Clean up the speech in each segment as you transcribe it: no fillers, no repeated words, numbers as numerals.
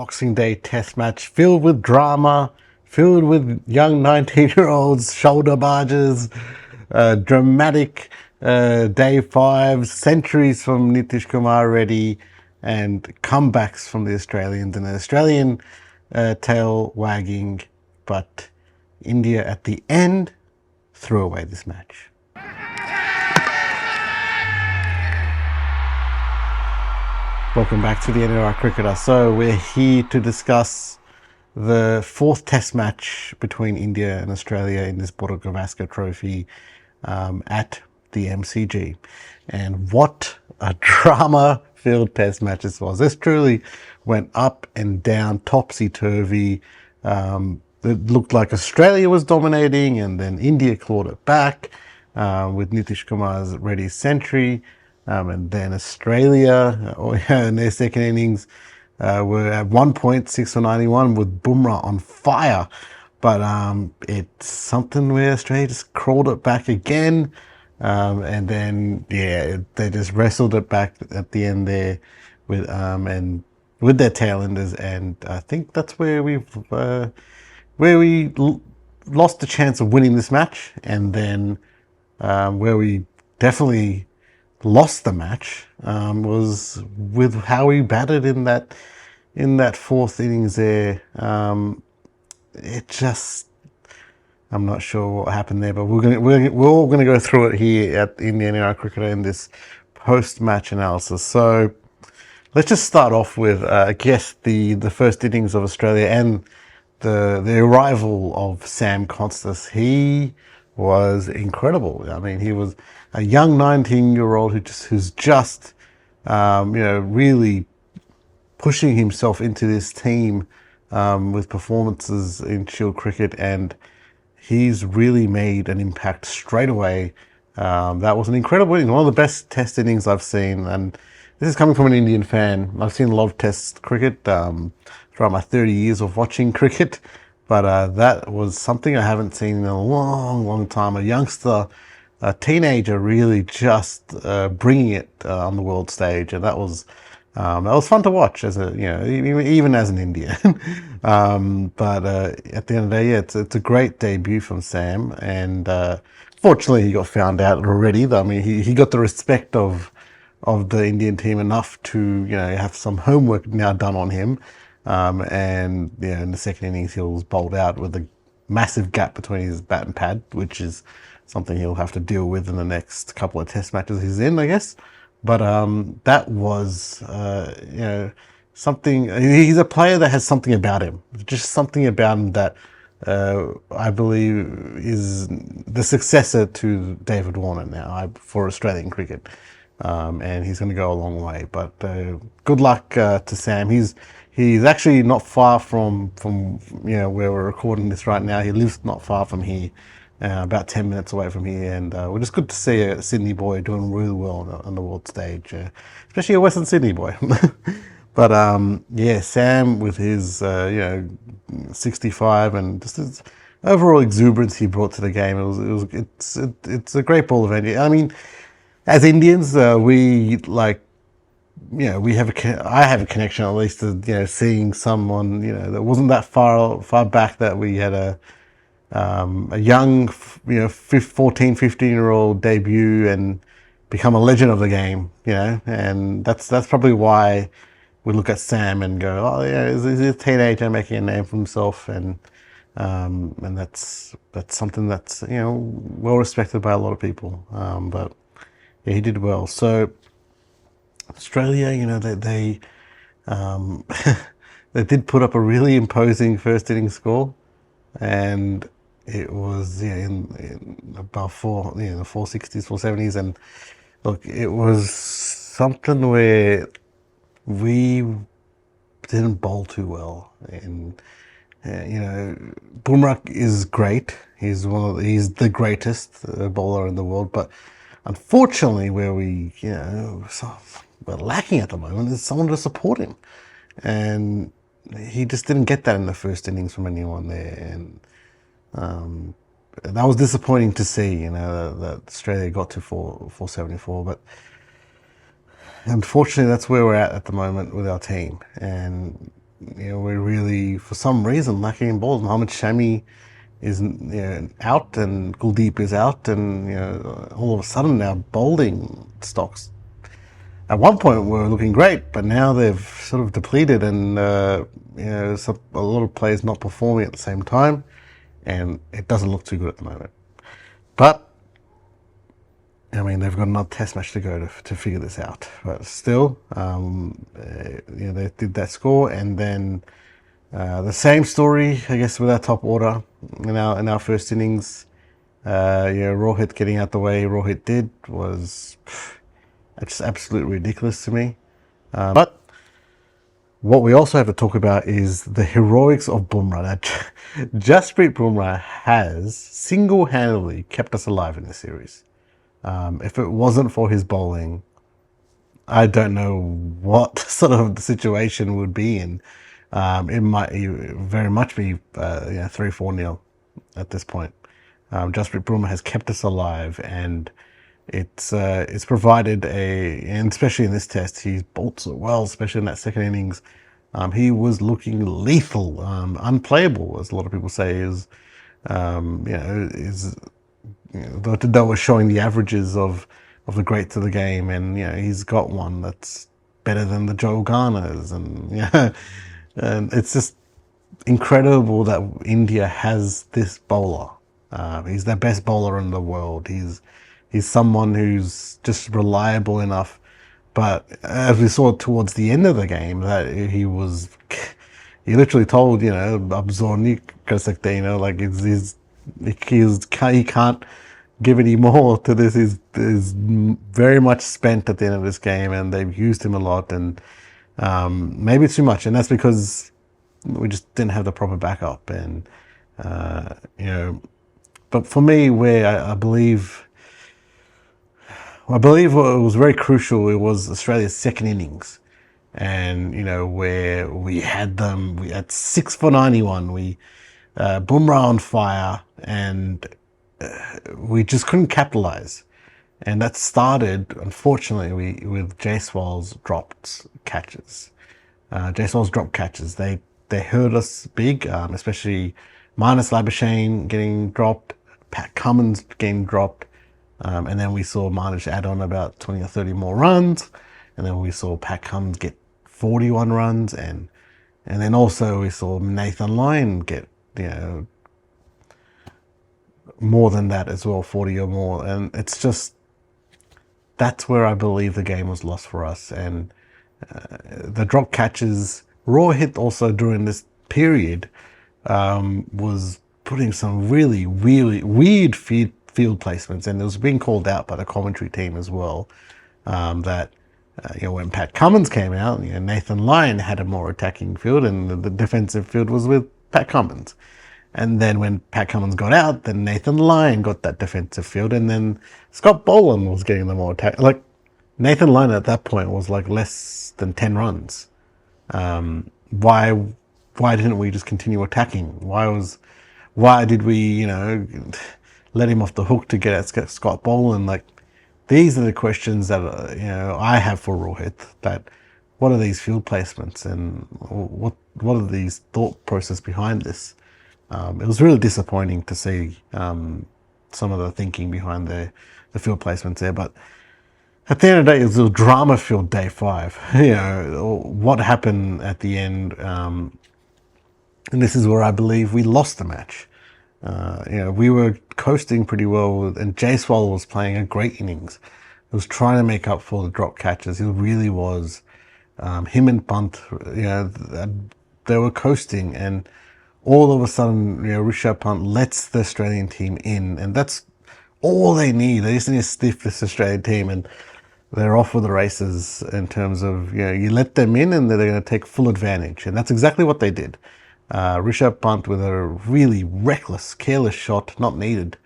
Boxing Day test match filled with drama, filled with young 19-year-olds, shoulder barges, dramatic day fives, centuries from Nitish, Kumar, Reddy, and comebacks from the Australians, and an Australian tail wagging, but India at the end threw away this match. Welcome back to the NRI Cricketer. So we're here to discuss the fourth test match between India and Australia in this Border-Gavaskar Trophy at the MCG. And what a drama-filled test match this was. This truly went up and down, topsy-turvy. It looked like Australia was dominating, and then India clawed it back with Nitish Kumar's Reddy century. And then Australia, in their second innings, were at 1 point, 6 for 91, with Bumrah on fire. But it's something where Australia just crawled it back again. And then, yeah, they just wrestled it back at the end there with their tailenders. And I think that's where we lost the chance of winning this match. And then where we definitely lost the match was with how we batted in that fourth innings there. It just, I'm not sure what happened there, but we're all gonna go through it here in the NRI Cricketer in this post-match analysis. So let's just start off with I guess the first innings of Australia and the arrival of Sam Konstas. He was incredible. I mean, he was a young 19-year-old who's just really pushing himself into this team with performances in Shield cricket, and he's really made an impact straight away. That was an incredible inning, one of the best test innings I've seen, and this is coming from an Indian fan. I've seen a lot of test cricket throughout my 30 years of watching cricket, but that was something I haven't seen in a long time. A youngster, a teenager, really just bringing it on the world stage, and that was fun to watch as even as an Indian. But at the end of the day, yeah, it's a great debut from Sam, and fortunately he got found out already. I mean, he got the respect of the Indian team enough to have some homework now done on him. And in the second innings he was bowled out with a massive gap between his bat and pad, which is something he'll have to deal with in the next couple of test matches he's in, I guess. But that was something. He's a player that has something about him, just something about him that I believe is the successor to David Warner now for Australian cricket. And he's going to go a long way. But good luck to Sam. He's actually not far from where we're recording this right now. He lives not far from here, about 10 minutes away from here, and we're just good to see a Sydney boy doing really well on the world stage, especially a Western Sydney boy. But yeah, Sam with his 65 and just his overall exuberance he brought to the game. It's a great ball of energy. I mean, as Indians, I have a connection at least to seeing someone that wasn't that far back, that we had a young 14, 15-year-old debut and become a legend of the game, and that's probably why we look at Sam and go, oh yeah, he's a teenager making a name for himself, and that's something that's well respected by a lot of people. But yeah, he did well. So Australia, they they did put up a really imposing first inning score, and it was in above the 460s, 470s, and look, it was something where we didn't bowl too well, and Bumrah is great. He's the greatest bowler in the world, but unfortunately, where we're lacking at the moment is someone to support him, and he just didn't get that in the first innings from anyone there, and that was disappointing to see. That Australia got to 474, but unfortunately, that's where we're at the moment with our team, and we're really, for some reason, lacking in balls. Mohammad Shami is out, and Kuldeep is out, and all of a sudden our bowling stocks at one point were looking great, but now they've sort of depleted, and a lot of players not performing at the same time, and it doesn't look too good at the moment. But I mean, they've got another test match to go to figure this out. But still, they did that score, and then the same story, I guess, with our top order in our first innings. Rohit getting out the way Rohit did was just absolutely ridiculous to me. But what we also have to talk about is the heroics of Bumrah. That Jasprit Bumrah has single-handedly kept us alive in this series. If it wasn't for his bowling, I don't know what sort of the situation would be in. It might very much be 3-4-0 at this point. Jasprit Bumrah has kept us alive, and it's provided and especially in this test, he's bowled so well, especially in that second innings. He was looking lethal, unplayable, as a lot of people say. They were showing the averages of the greats of the game, and he's got one that's better than the Joe Garners, and and it's just incredible that India has this bowler. He's the best bowler in the world. He's someone who's just reliable enough. But as we saw towards the end of the game, that he literally told, Abzorni, like he can't give any more to this. He's very much spent at the end of this game, and they've used him a lot, and maybe too much. And that's because we just didn't have the proper backup. And, but for me, where I believe what was very crucial, it was Australia's second innings. And, where we had 6 for 91, Bumrah on fire, and we just couldn't capitalize. And that started, unfortunately, with Jaiswal's dropped catches. Jaiswal's dropped catches, they hurt us big, especially Marnus Labuschagne getting dropped, Pat Cummins getting dropped, and then we saw Marnus add on about 20 or 30 more runs, and then we saw Pat Cummins get 41 runs, and then also we saw Nathan Lyon get more than that as well, 40 or more. And it's just, that's where I believe the game was lost for us. And the drop catches, Rohit also during this period was putting some really, really weird field placements, and it was being called out by the commentary team as well, that when Pat Cummins came out, Nathan Lyon had a more attacking field, and the defensive field was with Pat Cummins. And then when Pat Cummins got out, then Nathan Lyon got that defensive field, and then Scott Boland was getting the more attack. Like, Nathan Lyon at that point was like less than 10 runs. Why didn't we just continue attacking? Why did we, let him off the hook to get at Scott Boland? Like, these are the questions that I have for Rohit. That what are these field placements, and what are these thought process behind this? It was really disappointing to see some of the thinking behind the field placements there. But at the end of the day, it was a drama-filled day 5. What happened at the end, and this is where I believe we lost the match. We were coasting pretty well, and Jaiswal was playing a great innings. He was trying to make up for the drop catches. He really was. Him and Punt, they were coasting, and all of a sudden, Rishabh Pant lets the Australian team in, and that's all they need. They just need to stiff this Australian team, and they're off with the races in terms of, you let them in, and they're going to take full advantage. And that's exactly what they did. Rishabh Pant with a really reckless, careless shot, not needed.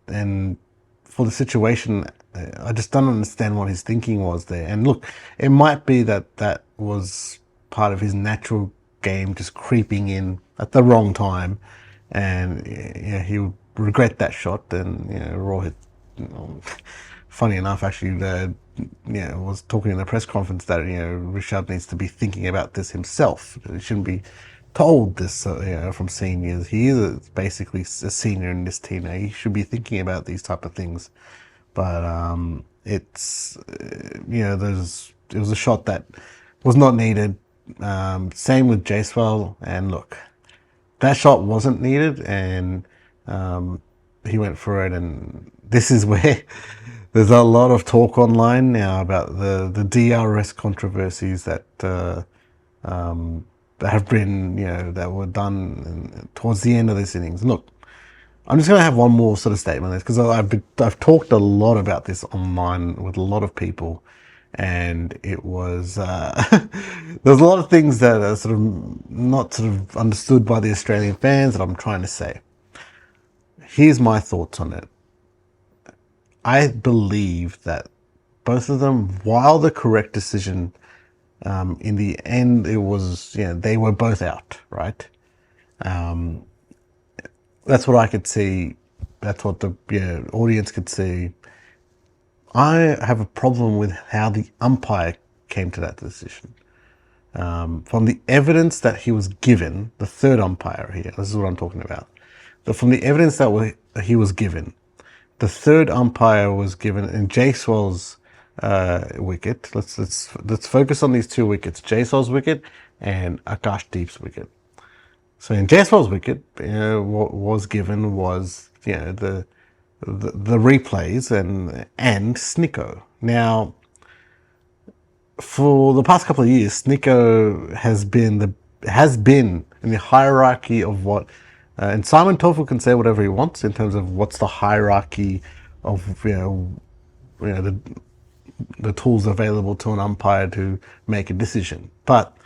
And for the situation, I just don't understand what his thinking was there. And look, it might be that was part of his natural game, just creeping in at the wrong time, and he would regret that shot. And Rohit, funny enough, actually, was talking in the press conference that Richard needs to be thinking about this himself. He shouldn't be told this from seniors. He is basically a senior in this team now. He should be thinking about these type of things. But it's it was a shot that was not needed. Same with Jaiswal, and look, that shot wasn't needed, and he went for it. And this is where there's a lot of talk online now about the DRS controversies that have been, that were done towards the end of this innings. Look, I'm just going to have one more sort of statement on this, because I've talked a lot about this online with a lot of people, and it was there's a lot of things that are sort of not sort of understood by the Australian fans that I'm trying to say. Here's my thoughts on it. I believe that both of them, while the correct decision, in the end, it was, they were both out, right? That's what I could see. That's what the audience could see. I have a problem with how the umpire came to that decision. From the evidence that he was given, the third umpire here, this is what I'm talking about. From the evidence that he was given, the third umpire was given in Jaiswal's wicket. Let's focus on these two wickets: Jaiswal's wicket and Akashdeep's wicket. So in Jaiswal's wicket, what was given was the replays and Snicko. Now, for the past couple of years, Snicko has been in the hierarchy of what. And Simon Toffel can say whatever he wants in terms of what's the hierarchy of the tools available to an umpire to make a decision. But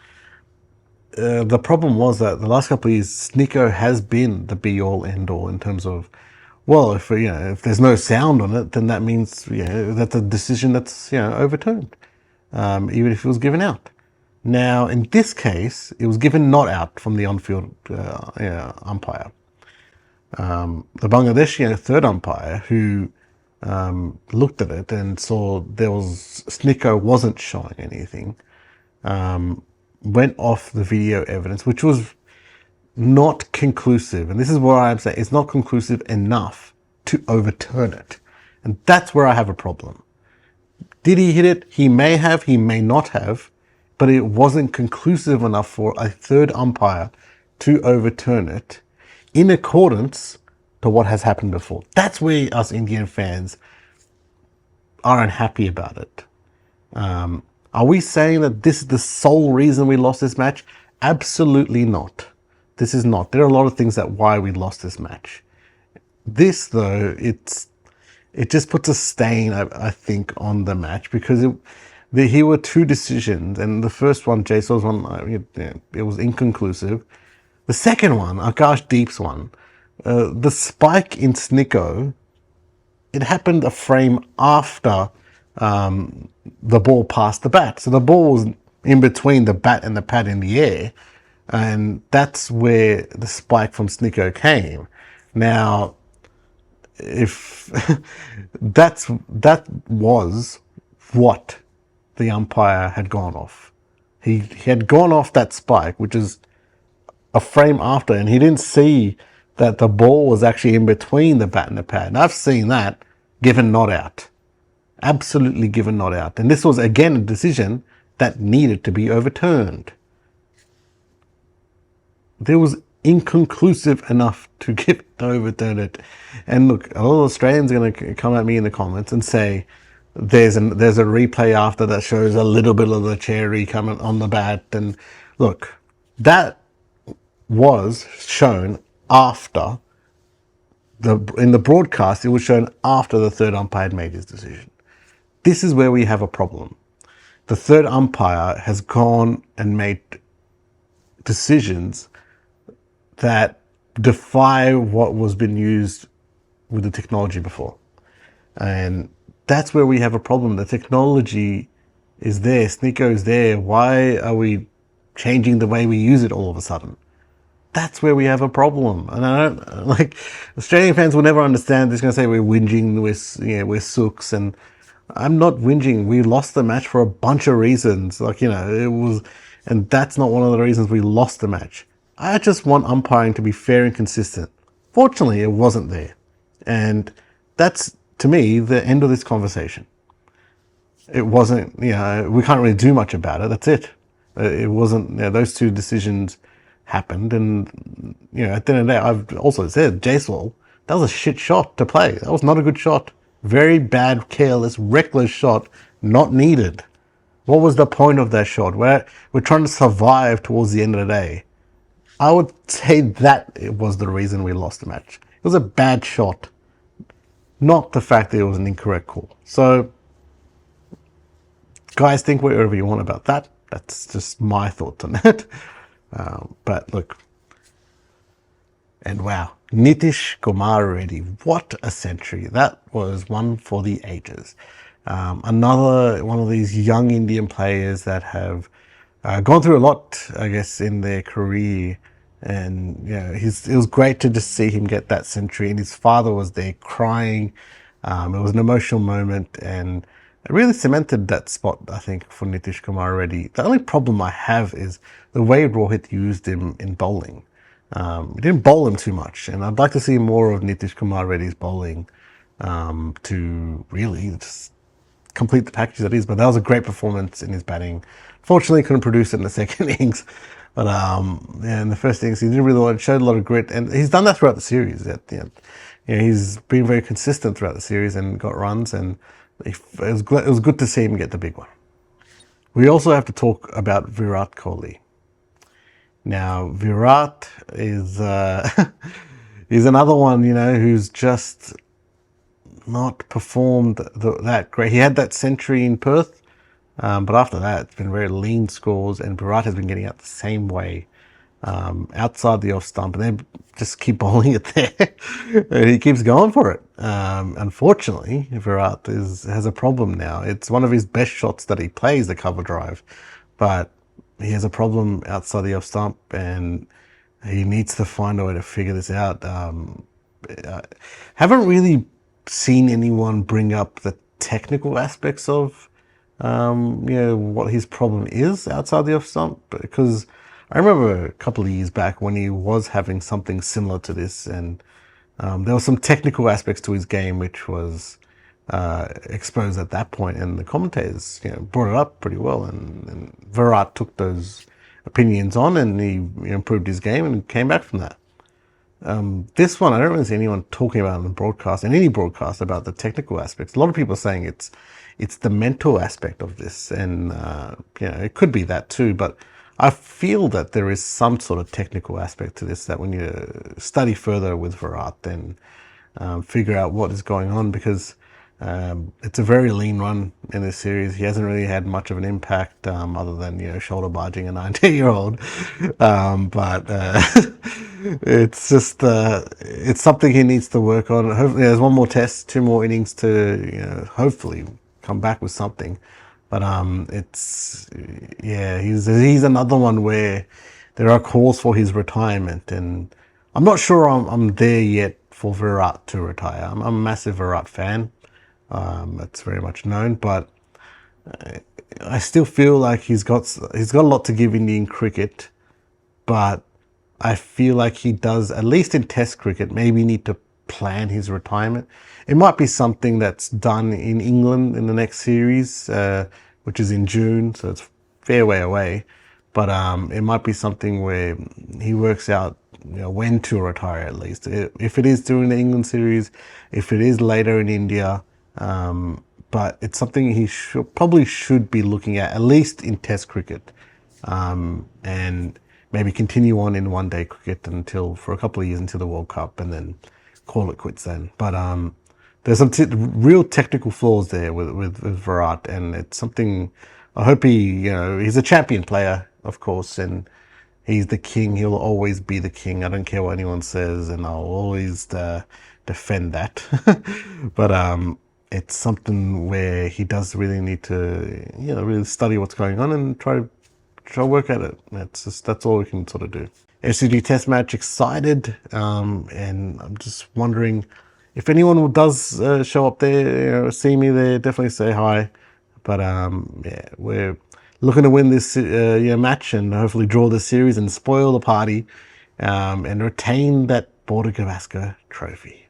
the problem was that the last couple of years, Snicko has been the be-all, end-all in terms of, well, if there's no sound on it, then that means that's a decision that's overturned, even if it was given out. Now, in this case, it was given not out from the on-field umpire. The Bangladeshi third umpire, who looked at it and saw Snicko wasn't showing anything, went off the video evidence, which was not conclusive. And this is where I'm saying it's not conclusive enough to overturn it. And that's where I have a problem. Did he hit it? He may have, he may not have. But it wasn't conclusive enough for a third umpire to overturn it in accordance to what has happened before. That's where us Indian fans are unhappy about it. Are we saying that this is the sole reason we lost this match? Absolutely not. This is not. There are a lot of things that why we lost this match. This, though, it just puts a stain, I think, on the match, because here were two decisions, and the first one, Jaiswal's one, it was inconclusive. The second one, Akashdeep's one, the spike in Snicko, it happened a frame after the ball passed the bat. So the ball was in between the bat and the pad in the air, and that's where the spike from Snicko came. Now, if that was what the umpire had gone off. He had gone off that spike, which is a frame after, and he didn't see that the ball was actually in between the bat and the pad. And I've seen that given not out. Absolutely given not out. And this was, again, a decision that needed to be overturned. There was inconclusive enough to overturn it. And look, a lot of Australians are going to come at me in the comments and say, there's a replay after that shows a little bit of the cherry coming on the bat. And look, that was shown after in the broadcast. It was shown after the third umpire had made his decision. This is where we have a problem. The third umpire has gone and made decisions that defy what was been used with the technology before. And that's where we have a problem. The technology is there. Snicko is there. Why are we changing the way we use it all of a sudden? That's where we have a problem. And I don't, like, Australian fans will never understand. They're going to say we're whinging, we're sooks. And I'm not whinging. We lost the match for a bunch of reasons. Like, it was, and that's not one of the reasons we lost the match. I just want umpiring to be fair and consistent. Fortunately, it wasn't there. And that's, to me, the end of this conversation. It wasn't, we can't really do much about it. That's it. It wasn't, those two decisions happened. And, at the end of the day, I've also said, Jaiswal, that was a shit shot to play. That was not a good shot. Very bad, careless, reckless shot, not needed. What was the point of that shot? We're trying to survive towards the end of the day. I would say that it was the reason we lost the match. It was a bad shot, not the fact that it was an incorrect call. So, guys, think whatever you want about that. That's just my thoughts on it. But look, and wow, Nitish, Kumar, Reddy, what a century. That was one for the ages. Another one of these young Indian players that have gone through a lot, I guess, in their career. And it was great to just see him get that century. And his father was there crying. It was an emotional moment, and it really cemented that spot, I think, for Nitish Kumar Reddy. The only problem I have is the way Rohit used him in bowling. He didn't bowl him too much, and I'd like to see more of Nitish Kumar Reddy's bowling to really just complete the package that is. But that was a great performance in his batting. Fortunately, couldn't produce it in the second innings. But in the first innings, he didn't really want to show a lot of grit, and he's done that throughout the series. He's been very consistent throughout the series and got runs, and it was good to see him get the big one. We also have to talk about Virat Kohli. Now, Virat is is another one, who's just not performed that great. He had that century in Perth, but after that, it's been very lean scores, and Virat has been getting out the same way outside the off stump, and they just keep bowling it there. And he keeps going for it. Unfortunately, Virat has a problem now. It's one of his best shots that he plays, the cover drive, but he has a problem outside the off stump, and he needs to find a way to figure this out. Haven't really seen anyone bring up the technical aspects of what his problem is outside the off stump, because I remember a couple of years back when he was having something similar to this, and there were some technical aspects to his game which was exposed at that point, and the commentators brought it up pretty well, and Virat took those opinions on, and he improved his game and came back from that. This one, I don't really see anyone talking about in the broadcast, in any broadcast, about the technical aspects. A lot of people are saying it's the mental aspect of this, and it could be that too, but I feel that there is some sort of technical aspect to this that when you study further with Virat, then figure out what is going on, because it's a very lean run in this series. He hasn't really had much of an impact other than shoulder barging a 19-year-old, but it's just it's something he needs to work on. Hopefully, there's one more test, 2 more innings to hopefully come back with something. But he's another one where there are calls for his retirement, and I'm not sure I'm there yet for Virat to retire. I'm a massive Virat fan. That's very much known, but I still feel like he's got a lot to give Indian cricket, but I feel like he does, at least in Test cricket, maybe need to plan his retirement. It might be something that's done in England in the next series, which is in June, so it's a fair way away. But it might be something where he works out when to retire, at least. If it is during the England series, if it is later in India, but it's something he probably should be looking at least in Test cricket, and maybe continue on in one-day cricket for a couple of years until the World Cup, and then call it quits then. But there's some real technical flaws there with Virat, and it's something I hope he's a champion player, of course, and he's the king. He'll always be the king. I don't care what anyone says, and I'll always defend that. But it's something where he does really need to, really study what's going on and try to work at it. That's all we can sort of do. SCG Test match, excited, and I'm just wondering if anyone does show up there, see me there, definitely say hi. But yeah, we're looking to win this match and hopefully draw the series and spoil the party and retain that Border-Gavaskar Trophy.